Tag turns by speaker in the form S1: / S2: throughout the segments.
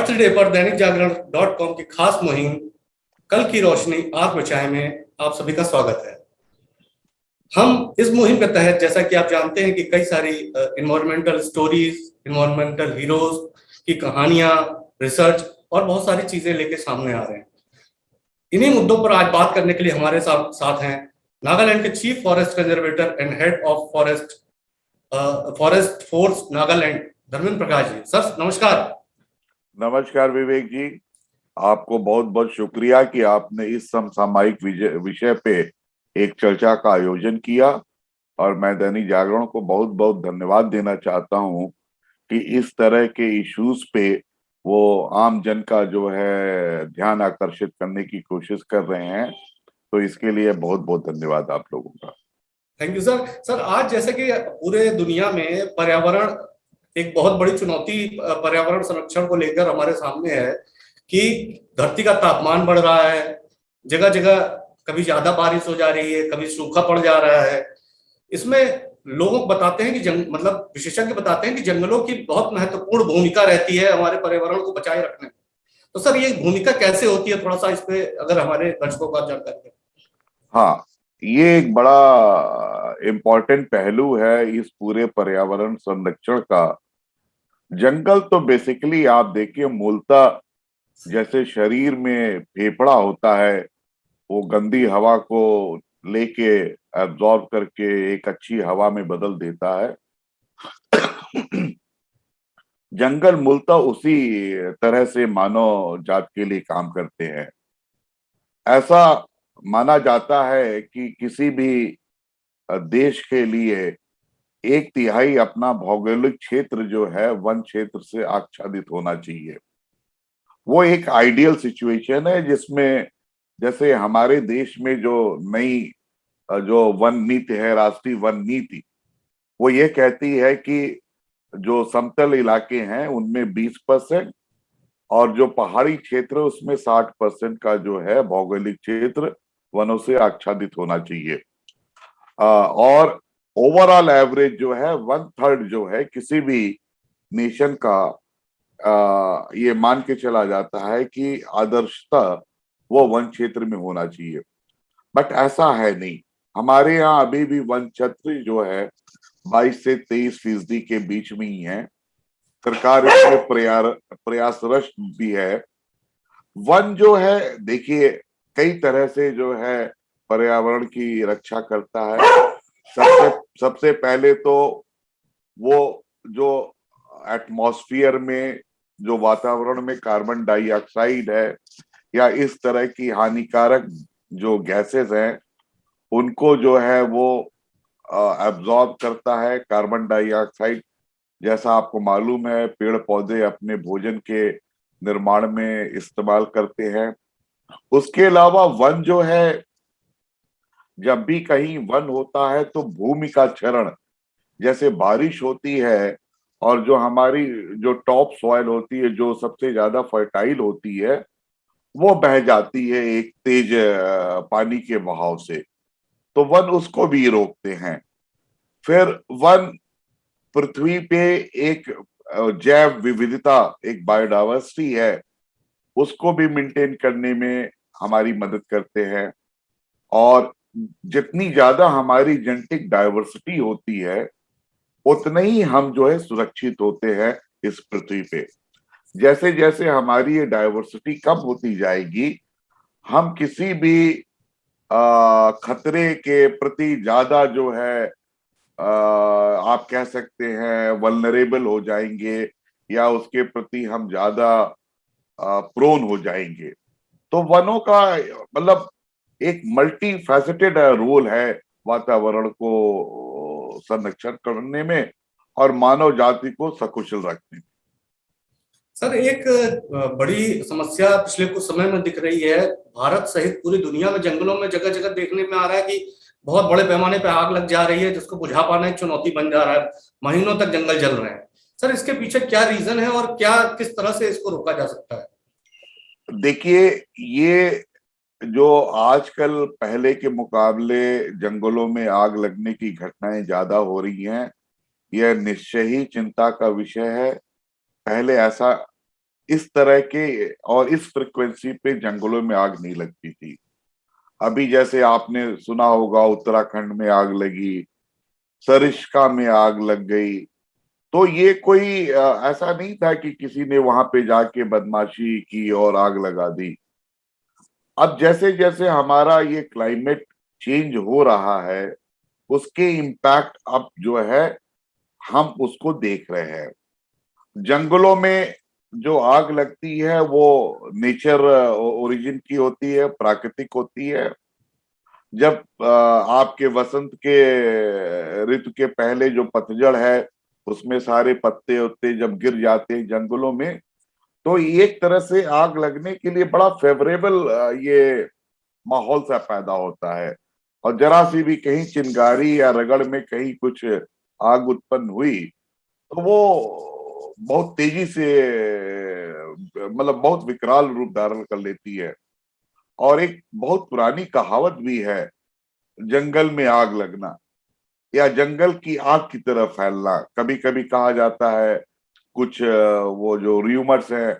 S1: अर्थ day पर Dainik Jagran .com की खास मुहिम कल की रोशनी आंख बचाए में आप सभी का स्वागत है। हम इस मुहिम के तहत, जैसा कि आप जानते हैं, कि कई सारी इन्वायरमेंटल स्टोरीज, इन्वायरमेंटल हीरोज की कहानियां, रिसर्च और बहुत सारी चीजें लेके सामने आ रहे हैं। इन्हीं मुद्दों पर आज बात करने के लिए हमारे साथ हैं नागालैंड के chief forest conservator and head of forest force Nagaland, Dharmendra Prakash ji. Sir नमस्कार।
S2: नमस्कार विवेक जी, आपको बहुत बहुत शुक्रिया कि आपने इस समसामयिक विषय पे एक चर्चा का आयोजन किया और मैं दैनिक जागरण को बहुत बहुत धन्यवाद देना चाहता हूं कि इस तरह के इश्यूज पे वो आम जन का जो है ध्यान आकर्षित करने की कोशिश कर रहे हैं, तो इसके लिए बहुत बहुत धन्यवाद आप लोगों का।
S1: Thank you sir. सर आज जैसे कि पूरे दुनिया में पर्यावरण एक बहुत बड़ी चुनौती पर्यावरण संरक्षण को लेकर हमारे सामने है कि धरती का तापमान बढ़ रहा है, जगह जगह कभी ज्यादा बारिश हो जा रही है, कभी सूखा पड़ जा रहा है। इसमें लोग बताते हैं कि मतलब विशेषज्ञ बताते हैं कि जंगलों की बहुत महत्वपूर्ण भूमिका रहती है हमारे पर्यावरण को बचाए रखने में। तो सर ये भूमिका कैसे होती है, थोड़ा सा इस पे अगर हमारे दर्शकों को जानकारी दें।
S2: हाँ, ये एक बड़ा इम्पोर्टेंट पहलू है इस पूरे पर्यावरण संरक्षण का। जंगल तो बेसिकली आप देखिए मूलतः जैसे शरीर में फेफड़ा होता है, वो गंदी हवा को लेके एब्जॉर्ब करके एक अच्छी हवा में बदल देता है। जंगल मूलतः उसी तरह से मानव जात के लिए काम करते हैं। ऐसा माना जाता है कि किसी भी देश के लिए 1/3 अपना भौगोलिक क्षेत्र जो है वन क्षेत्र से आच्छादित होना चाहिए। वो एक आइडियल सिचुएशन है जिसमें जैसे हमारे देश में जो नई जो वन नीति है, राष्ट्रीय वन नीति, वो ये कहती है कि जो समतल इलाके हैं उनमें 20% और जो पहाड़ी क्षेत्र है उसमें 60% का जो है भौगोलिक क्षेत्र वनों से आच्छादित होना चाहिए। और ओवरऑल एवरेज जो है 1/3 जो है किसी भी नेशन का ये मान के चला जाता है कि आदर्शतः वो वन क्षेत्र में होना चाहिए। बट ऐसा है नहीं। हमारे यहाँ अभी भी वन क्षेत्र जो है 22 से 23% के बीच में ही है। सरकार इसमें प्रयासरत भी है। वन जो है देखिए कई तरह से जो है पर्यावरण की रक्षा करता है। सबसे पहले तो वो जो एटमॉस्फेयर में जो वातावरण में कार्बन डाइऑक्साइड है या इस तरह की हानिकारक जो गैसेस हैं उनको जो है वो एब्जॉर्ब करता है। कार्बन डाइऑक्साइड जैसा आपको मालूम है पेड़ पौधे अपने भोजन के निर्माण में इस्तेमाल करते हैं। उसके अलावा वन जो है, जब भी कहीं वन होता है तो भूमि का क्षरण, जैसे बारिश होती है और जो हमारी जो टॉप सॉइल होती है जो सबसे ज्यादा फर्टाइल होती है वो बह जाती है एक तेज पानी के बहाव से, तो वन उसको भी रोकते हैं। फिर वन पृथ्वी पे एक जैव विविधता, एक बायोडाइवर्सिटी है, उसको भी मेंटेन करने में हमारी मदद करते हैं। और जितनी ज्यादा हमारी जेनेटिक डाइवर्सिटी होती है उतने ही हम जो है सुरक्षित होते हैं इस पृथ्वी पे। जैसे जैसे हमारी ये डाइवर्सिटी कम होती जाएगी हम किसी भी खतरे के प्रति ज्यादा जो है आप कह सकते हैं वल्नरेबल हो जाएंगे या उसके प्रति हम ज्यादा प्रोन हो जाएंगे। तो वनों का मतलब एक मल्टी फैसेटेड रोल है वातावरण को संरक्षण करने में और मानव जाति को सकुशल रखने में।
S1: सर एक बड़ी समस्या पिछले कुछ समय में दिख रही है, भारत सहित पूरी दुनिया में जंगलों में जगह जगह देखने में आ रहा है कि बहुत बड़े पैमाने पे आग लग जा रही है, जिसको बुझा पाना एक चुनौती बन जा रहा है। महीनों तक जंगल जल रहे हैं। सर इसके पीछे क्या रीजन है और क्या किस तरह से इसको रोका जा सकता है?
S2: देखिए, ये जो आजकल पहले के मुकाबले जंगलों में आग लगने की घटनाएं ज्यादा हो रही हैं, यह निश्चय ही चिंता का विषय है। पहले ऐसा इस तरह के और इस फ्रिक्वेंसी पे जंगलों में आग नहीं लगती थी। अभी जैसे आपने सुना होगा उत्तराखंड में आग लगी, सरिस्का में आग लग गई। तो ये कोई ऐसा नहीं था कि किसी ने वहां पे जाके बदमाशी की और आग लगा दी। अब जैसे जैसे हमारा ये क्लाइमेट चेंज हो रहा है, उसके इम्पैक्ट अब जो है हम उसको देख रहे हैं। जंगलों में जो आग लगती है वो नेचर ओरिजिन की होती है, प्राकृतिक होती है। जब आपके वसंत के ऋतु के पहले जो पतझड़ है, उसमें सारे पत्ते उत्ते जब गिर जाते हैं जंगलों में, तो एक तरह से आग लगने के लिए बड़ा फेवरेबल ये माहौल सा पैदा होता है। और जरा सी भी कहीं चिंगारी या रगड़ में कहीं कुछ आग उत्पन्न हुई तो वो बहुत तेजी से मतलब बहुत विकराल रूप धारण कर लेती है। और एक बहुत पुरानी कहावत भी है, जंगल में आग लगना या जंगल की आग की तरह फैलना। कभी कभी कहा जाता है कुछ वो जो र्यूमर्स है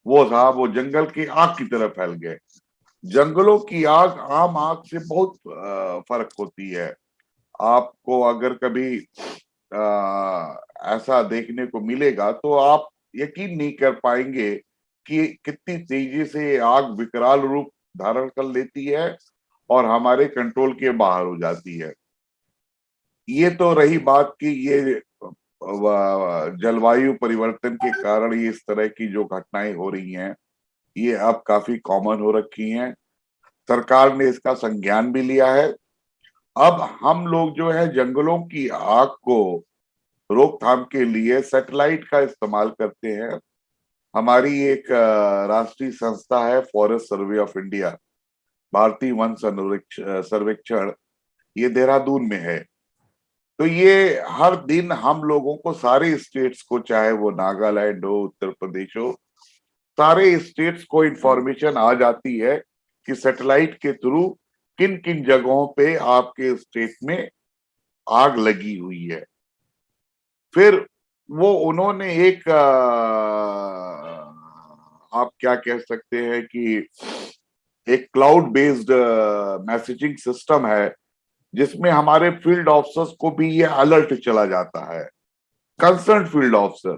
S2: वो साहब वो जंगल की आग की तरह फैल गए। जंगलों की आग आम आग से बहुत फर्क होती है। आपको अगर कभी ऐसा देखने को मिलेगा तो आप यकीन नहीं कर पाएंगे कि कितनी तेजी से आग विकराल रूप धारण कर लेती है और हमारे कंट्रोल के बाहर हो जाती है। ये तो रही बात कि ये जलवायु परिवर्तन के कारण ये इस तरह की जो घटनाएं हो रही हैं, ये अब काफी कॉमन हो रखी हैं। सरकार ने इसका संज्ञान भी लिया है। अब हम लोग जो है जंगलों की आग को रोकथाम के लिए सैटेलाइट का इस्तेमाल करते हैं। हमारी एक राष्ट्रीय संस्था है फॉरेस्ट सर्वे ऑफ इंडिया, भारतीय वन सर्वेक्षण, ये देहरादून में है। तो ये हर दिन हम लोगों को सारे स्टेट्स को, चाहे वो नागालैंड हो, उत्तर प्रदेश हो, सारे स्टेट्स को इंफॉर्मेशन आ जाती है कि सैटेलाइट के थ्रू किन किन जगहों पे आपके स्टेट में आग लगी हुई है। फिर वो उन्होंने एक आप क्या कह सकते हैं कि एक क्लाउड बेस्ड मैसेजिंग सिस्टम है जिसमें हमारे फील्ड ऑफिसर्स को भी ये अलर्ट चला जाता है। कंसर्न फील्ड ऑफिसर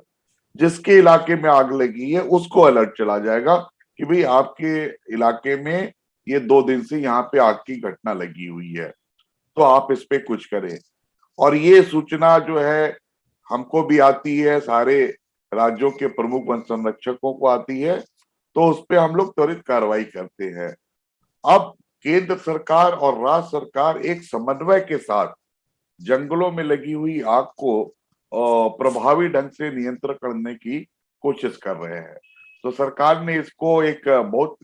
S2: जिसके इलाके में आग लगी है उसको अलर्ट चला जाएगा कि भाई आपके इलाके में ये 2 दिन से यहाँ पे आग की घटना लगी हुई है, तो आप इस पे कुछ करें। और ये सूचना जो है हमको भी आती है, सारे राज्यों के प्रमुख वन संरक्षकों को आती है, तो उस पे हम लोग त्वरित कार्रवाई करते हैं। अब केंद्र सरकार और राज्य सरकार एक समन्वय के साथ जंगलों में लगी हुई आग को प्रभावी ढंग से नियंत्रण करने की कोशिश कर रहे हैं। तो सरकार ने इसको एक बहुत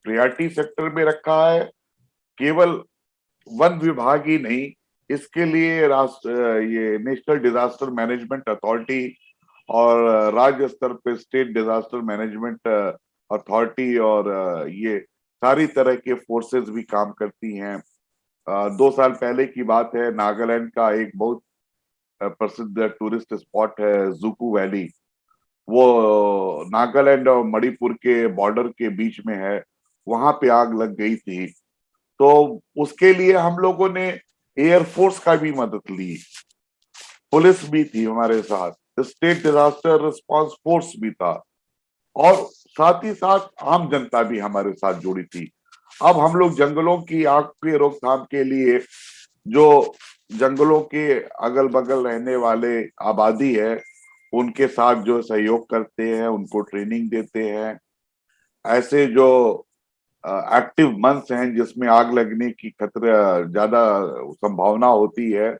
S2: प्रायोरिटी सेक्टर में रखा है। केवल वन विभाग ही नहीं, इसके लिए राष्ट्र ये नेशनल डिजास्टर मैनेजमेंट अथॉरिटी और राज्य स्तर पे स्टेट डिजास्टर मैनेजमेंट अथॉरिटी और ये सारी तरह के फोर्सेस भी काम करती हैं। 2 साल पहले की बात है, नागालैंड का एक बहुत प्रसिद्ध टूरिस्ट स्पॉट है जुकू वैली, वो नागालैंड और मणिपुर के बॉर्डर के बीच में है, वहां पे आग लग गई थी। तो उसके लिए हम लोगों ने एयरफोर्स का भी मदद ली, पुलिस भी थी हमारे साथ, स्टेट डिजास्टर रिस्पांस फोर्स भी था, और साथ ही साथ आम जनता भी हमारे साथ जुड़ी थी। अब हम लोग जंगलों की आग के रोकथाम के लिए जो जंगलों के अगल बगल रहने वाले आबादी है उनके साथ जो सहयोग करते हैं, उनको ट्रेनिंग देते हैं। ऐसे जो एक्टिव मंथ्स हैं जिसमें आग लगने की खतरा ज्यादा संभावना होती है,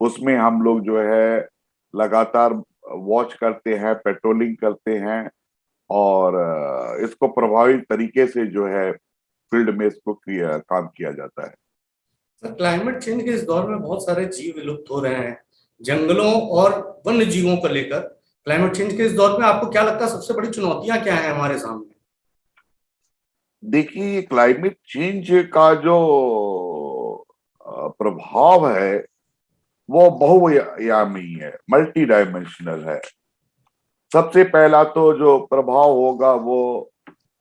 S2: उसमें हम लोग जो है लगातार वॉच करते हैं, पेट्रोलिंग करते हैं और इसको प्रभावी तरीके से जो है फील्ड में इसको काम किया जाता है।
S1: सर, क्लाइमेट चेंज के इस दौर में बहुत सारे जीव विलुप्त हो रहे हैं। जंगलों और वन्य जीवों को लेकर क्लाइमेट चेंज के इस दौर में आपको क्या लगता है सबसे बड़ी चुनौतियां क्या हैं हमारे सामने?
S2: देखिए, क्लाइमेट चेंज का जो प्रभाव है वो बहुआयामी है, मल्टी डायमेंशनल है। सबसे पहला तो जो प्रभाव होगा वो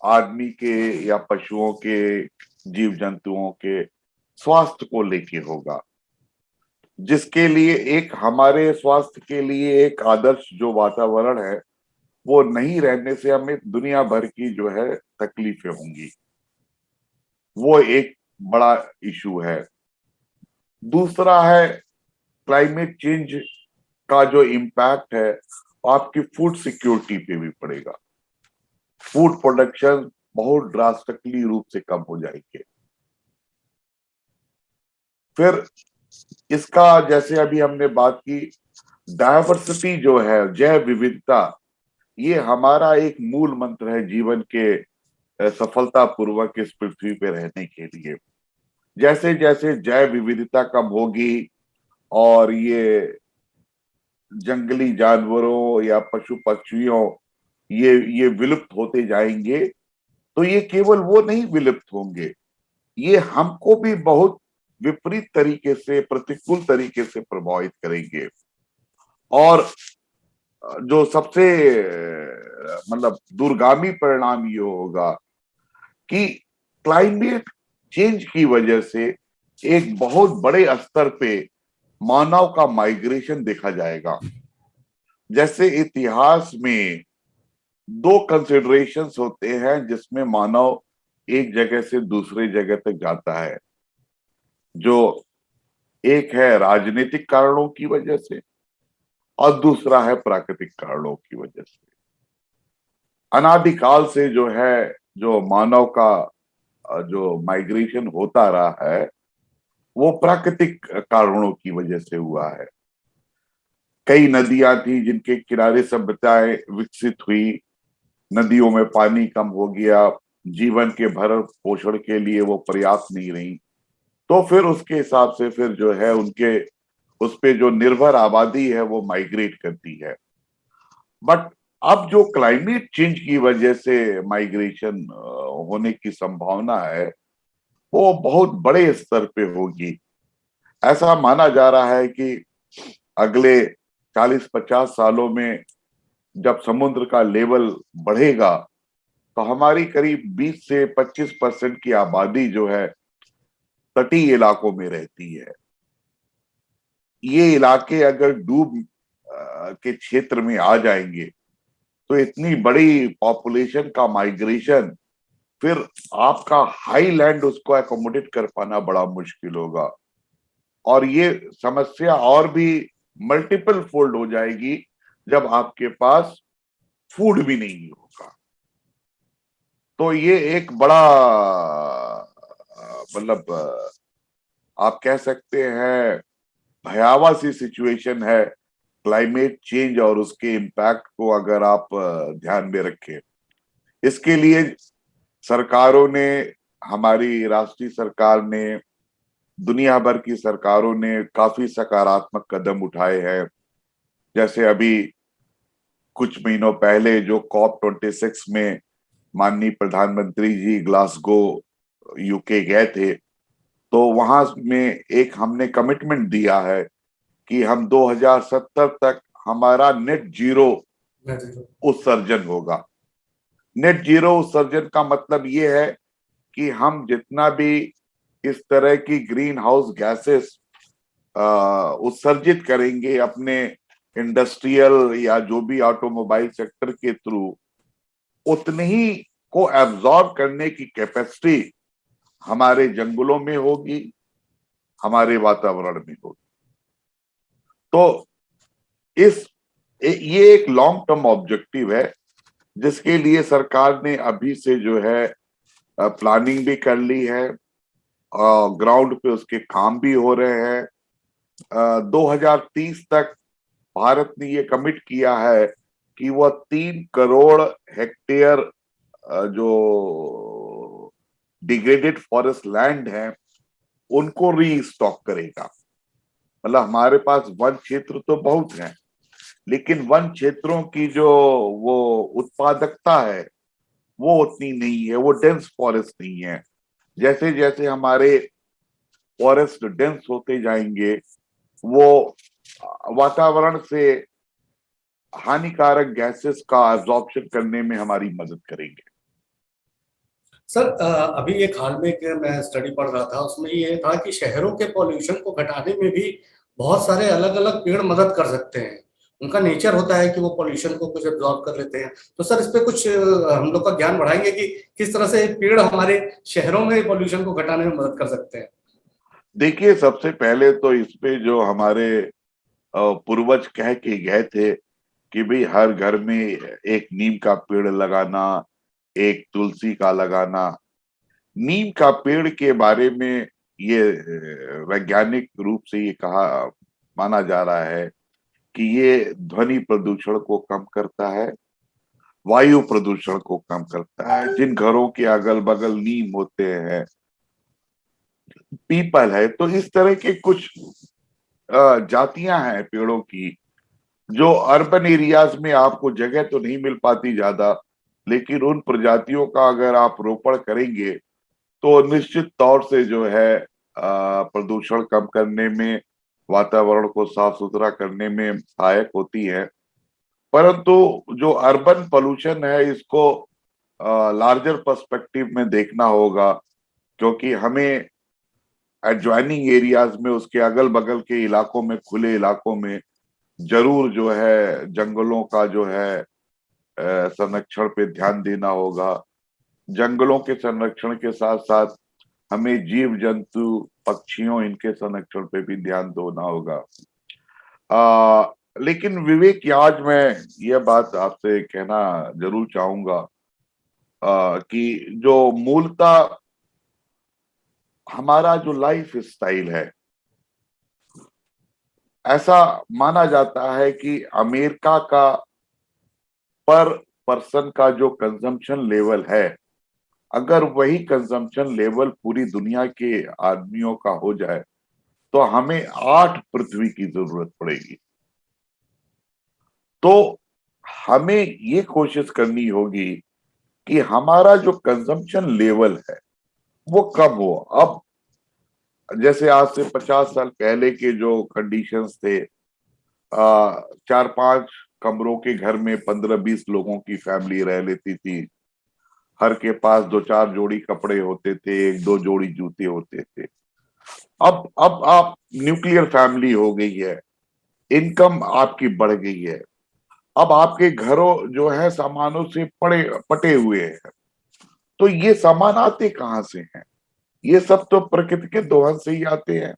S2: आदमी के या पशुओं के, जीव जंतुओं के स्वास्थ्य को लेके होगा, जिसके लिए एक हमारे स्वास्थ्य के लिए एक आदर्श जो वातावरण है वो नहीं रहने से हमें दुनिया भर की जो है तकलीफें होंगी। वो एक बड़ा इशू है। दूसरा है क्लाइमेट चेंज का जो इम्पैक्ट है आपकी फूड सिक्योरिटी पे भी पड़ेगा। फूड प्रोडक्शन बहुत ड्रास्टिकली रूप से कम हो जाएंगे। फिर इसका जैसे अभी हमने बात की, डायवर्सिटी जो है, जैव विविधता, ये हमारा एक मूल मंत्र है जीवन के सफलता पूर्वक इस पृथ्वी पे रहने के लिए। जैसे जैसे जैव विविधता कम होगी और ये जंगली जानवरों या पशु पक्षियों ये विलुप्त होते जाएंगे, तो ये केवल वो नहीं विलुप्त होंगे, ये हमको भी बहुत विपरीत तरीके से, प्रतिकूल तरीके से प्रभावित करेंगे। और जो सबसे मतलब दूरगामी परिणाम ये होगा कि क्लाइमेट चेंज की वजह से एक बहुत बड़े स्तर पे मानव का माइग्रेशन देखा जाएगा। जैसे इतिहास में दो कंसिडरेशंस होते हैं जिसमें मानव एक जगह से दूसरे जगह तक जाता है, जो एक है राजनीतिक कारणों की वजह से और दूसरा है प्राकृतिक कारणों की वजह से। अनादिकाल से जो है, जो मानव का जो माइग्रेशन होता रहा है वो प्राकृतिक कारणों की वजह से हुआ है। कई नदियां थी जिनके किनारे सभ्यताएं विकसित हुई, नदियों में पानी कम हो गया, जीवन के भरण पोषण के लिए वो पर्याप्त नहीं रही, तो फिर उसके हिसाब से फिर जो है उनके उस पे जो निर्भर आबादी है वो माइग्रेट करती है। बट अब जो क्लाइमेट चेंज की वजह से माइग्रेशन होने की संभावना है वो बहुत बड़े स्तर पे होगी। ऐसा माना जा रहा है कि अगले 40-50 सालों में जब समुद्र का लेवल बढ़ेगा तो हमारी करीब 20 से 25% की आबादी जो है तटीय इलाकों में रहती है। ये इलाके अगर डूब के क्षेत्र में आ जाएंगे तो इतनी बड़ी पॉपुलेशन का माइग्रेशन, फिर आपका हाई लैंड उसको एकोमोडेट कर पाना बड़ा मुश्किल होगा और ये समस्या और भी मल्टीपल फोल्ड हो जाएगी जब आपके पास फूड भी नहीं होगा। तो ये एक बड़ा मतलब आप कह सकते हैं भयावह सी सिचुएशन है क्लाइमेट चेंज और उसके इम्पैक्ट को अगर आप ध्यान में रखें। इसके लिए सरकारों ने, हमारी राष्ट्रीय सरकार ने, दुनिया भर की सरकारों ने काफी सकारात्मक कदम उठाए हैं। जैसे अभी कुछ महीनों पहले जो COP26 में माननीय प्रधानमंत्री जी ग्लासगो यूके गए थे, तो वहां में एक हमने कमिटमेंट दिया है कि हम 2070 तक हमारा नेट जीरो उत्सर्जन होगा। नेट जीरो उत्सर्जन का मतलब ये है कि हम जितना भी इस तरह की ग्रीन हाउस गैसेस उत्सर्जित करेंगे अपने इंडस्ट्रियल या जो भी ऑटोमोबाइल सेक्टर के थ्रू, उतनी ही को एब्जॉर्ब करने की कैपेसिटी हमारे जंगलों में होगी, हमारे वातावरण में होगी। तो ये एक लॉन्ग टर्म ऑब्जेक्टिव है जिसके लिए सरकार ने अभी से जो है प्लानिंग भी कर ली है और ग्राउंड पे उसके काम भी हो रहे हैं। 2030 तक भारत ने ये कमिट किया है कि वह 3 करोड़ हेक्टेयर जो डिग्रेडेड फॉरेस्ट लैंड है उनको रीस्टॉक करेगा। मतलब हमारे पास वन क्षेत्र तो बहुत है, लेकिन वन क्षेत्रों की जो वो उत्पादकता है वो उतनी नहीं है, वो डेंस फॉरेस्ट नहीं है। जैसे जैसे हमारे फॉरेस्ट डेंस होते जाएंगे वो वातावरण से हानिकारक गैसेस का एब्जॉर्प्शन करने में हमारी मदद करेंगे।
S1: सर अभी एक हाल में एक मैं स्टडी पढ़ रहा था, उसमें ये था कि शहरों के पॉल्यूशन को घटाने में भी बहुत सारे अलग अलग पेड़ मदद कर सकते हैं। उनका नेचर होता है कि वो पॉल्यूशन को कुछ एब्जॉर्ब कर लेते हैं। तो सर इस पे कुछ हम लोग का ज्ञान बढ़ाएंगे कि किस तरह से पेड़ हमारे शहरों में पॉल्यूशन को घटाने में मदद कर सकते हैं।
S2: देखिए, सबसे पहले तो इस पे जो हमारे पूर्वज कह के गए थे कि भाई हर घर में एक नीम का पेड़ लगाना, एक तुलसी का लगाना। नीम का पेड़ के बारे में ये वैज्ञानिक रूप से ये कहा माना जा रहा है कि ये ध्वनि प्रदूषण को कम करता है, वायु प्रदूषण को कम करता है। जिन घरों के अगल बगल नीम होते हैं, पीपल है, तो इस तरह के कुछ जातियां हैं पेड़ों की जो अर्बन एरियाज में आपको जगह तो नहीं मिल पाती ज्यादा, लेकिन उन प्रजातियों का अगर आप रोपण करेंगे तो निश्चित तौर से जो है प्रदूषण कम करने में, वातावरण को साफ सुथरा करने में सहायक होती है। परंतु जो अर्बन पोल्यूशन है, इसको लार्जर पर्सपेक्टिव में देखना होगा, क्योंकि हमें एडजॉइनिंग एरियाज में, उसके अगल बगल के इलाकों में, खुले इलाकों में जरूर जो है जंगलों का जो है संरक्षण पे ध्यान देना होगा। जंगलों के संरक्षण के साथ साथ हमें जीव जंतु, पक्षियों, इनके संरक्षण पे भी ध्यान देना होगा। लेकिन विवेक, आज मैं यह बात आपसे कहना जरूर चाहूंगा कि जो मूलतः हमारा जो लाइफ स्टाइल है, ऐसा माना जाता है कि अमेरिका का पर पर्सन का जो कंजम्पशन लेवल है, अगर वही कंजम्पशन लेवल पूरी दुनिया के आदमियों का हो जाए तो हमें 8 पृथ्वी की जरूरत पड़ेगी। तो हमें ये कोशिश करनी होगी कि हमारा जो कंजम्पशन लेवल है वो कम हो। अब जैसे आज से 50 साल पहले के जो कंडीशंस थे, 4-5 कमरों के घर में 15-20 लोगों की फैमिली रह लेती थी। हर के पास 2-4 जोड़ी कपड़े होते थे, 1-2 जोड़ी जूते होते थे। अब आप न्यूक्लियर फैमिली हो गई है, इनकम आपकी बढ़ गई है। अब आपके घरों जो है सामानों से पड़े पटे हुए हैं। तो ये सामान आते कहाँ से हैं? ये सब तो प्रकृति के दोहन से ही आते हैं,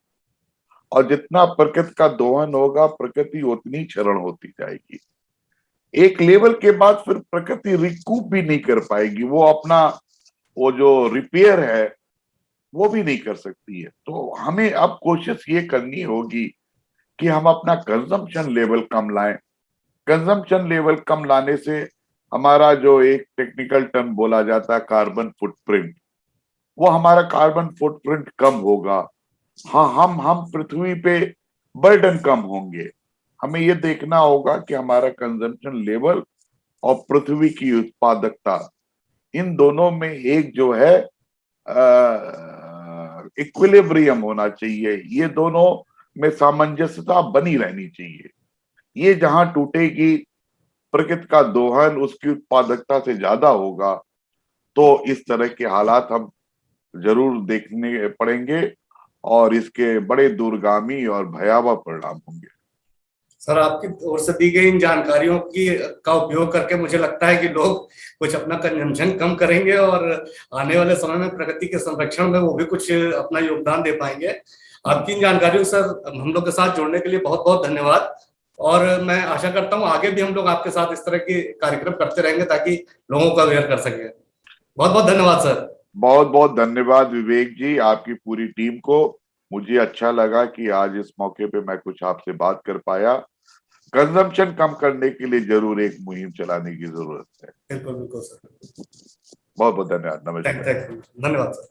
S2: और जितना प्रकृति का दोहन होगा, प्रकृति उतनी क्षरण होती जाएगी। एक लेवल के बाद फिर प्रकृति रिकूप भी नहीं कर पाएगी, वो अपना वो जो रिपेयर है वो भी नहीं कर सकती है। तो हमें अब कोशिश ये करनी होगी कि हम अपना कंजम्पशन लेवल कम लाएं। कंजम्पशन लेवल कम लाने से हमारा जो एक टेक्निकल टर्म बोला जाता है कार्बन फुटप्रिंट, वो हमारा कार्बन फुटप्रिंट कम होगा। हाँ, हम पृथ्वी पे बर्डन कम होंगे। हमें ये देखना होगा कि हमारा कंजम्पशन लेवल और पृथ्वी की उत्पादकता, इन दोनों में एक जो है इक्विलिब्रियम होना चाहिए। ये दोनों में सामंजस्यता बनी रहनी चाहिए। ये जहां टूटेगी, प्रकृति का दोहन उसकी उत्पादकता से ज्यादा होगा, तो इस तरह के हालात हम जरूर देखने पड़ेंगे और इसके बड़े दूरगामी और भयावह परिणाम होंगे।
S1: सर आपकी ओर से दी गई इन जानकारियों की का उपयोग करके मुझे लगता है कि लोग कुछ अपना कंजम्पशन कम करेंगे और आने वाले समय में प्रकृति के संरक्षण में वो भी कुछ अपना योगदान दे पाएंगे। आपकी इन जानकारियों सर हम लोग के साथ जुड़ने के लिए बहुत बहुत धन्यवाद। और मैं आशा करता हूँ आगे भी हम लोग आपके साथ इस तरह के कार्यक्रम करते रहेंगे ताकि लोगों को अवेयर कर सके। बहुत बहुत धन्यवाद सर।
S2: बहुत बहुत धन्यवाद विवेक जी, आपकी पूरी टीम को। मुझे अच्छा लगा कि आज इस मौके पे मैं कुछ आपसे बात कर पाया। कंजम्पशन कम करने के लिए जरूर एक मुहिम चलाने की जरूरत है।
S1: बिल्कुल बिल्कुल सर।
S2: बहुत बहुत धन्यवाद। नमस्कार।
S1: थैंक यू, धन्यवाद सर।